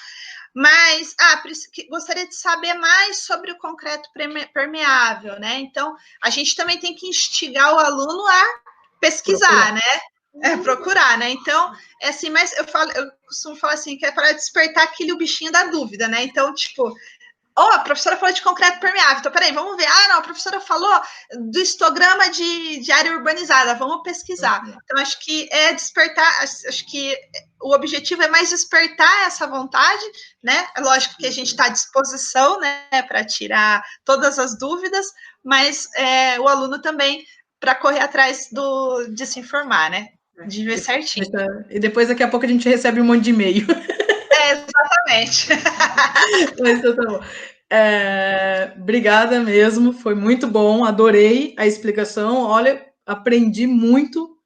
mas gostaria de saber mais sobre o concreto permeável, né? Então, a gente também tem que instigar o aluno a pesquisar, né? Procurar, né? Então, assim, mas eu costumo falar assim, que é para despertar o bichinho da dúvida, né? Então, tipo, Oh, a professora falou de concreto permeável. Então, peraí, vamos ver. Ah, não, a professora falou do histograma de área urbanizada. Vamos pesquisar. Então, acho que é despertar, acho que o objetivo é mais despertar essa vontade, né? É lógico que a gente está à disposição, né, para tirar todas as dúvidas, mas o aluno também para correr atrás de se informar, né? De ver certinho. E depois, daqui a pouco, a gente recebe um monte de e-mail. Exatamente. Mas então tá bom. Obrigada mesmo, foi muito bom, adorei a explicação. Olha, aprendi muito,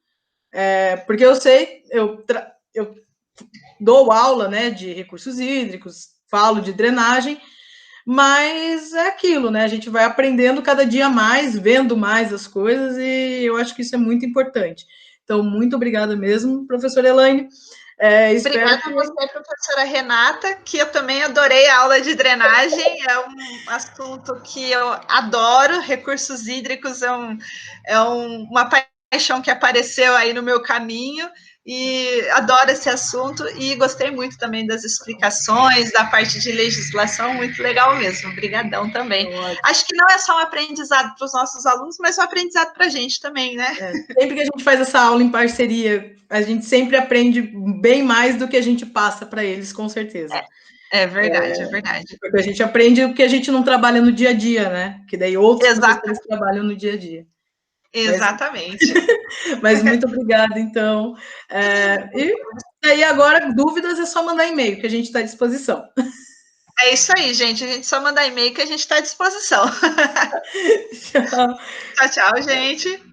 porque eu sei, eu dou aula, né, de recursos hídricos, falo de drenagem, mas é aquilo, né? A gente vai aprendendo cada dia mais, vendo mais as coisas, e eu acho que isso é muito importante. Então, muito obrigada mesmo, professora Elaine. Obrigada a você, professora Renata, que eu também adorei a aula de drenagem, é um assunto que eu adoro, recursos hídricos é uma paixão que apareceu aí no meu caminho, e adoro esse assunto, e gostei muito também das explicações, da parte de legislação, muito legal mesmo, obrigadão também. Acho que não é só um aprendizado para os nossos alunos, mas um aprendizado para a gente também, né? Sempre que a gente faz essa aula em parceria, a gente sempre aprende bem mais do que a gente passa para eles, com certeza. É verdade, é verdade. Porque a gente aprende o que a gente não trabalha no dia a dia, né? Que daí outros professores trabalham no dia a dia. Exatamente. Mas muito obrigada, então. E aí, agora, dúvidas é só mandar e-mail, que a gente está à disposição. É isso aí, gente. A gente só mandar e-mail que a gente está à disposição. Tchau. Tchau, tchau, gente.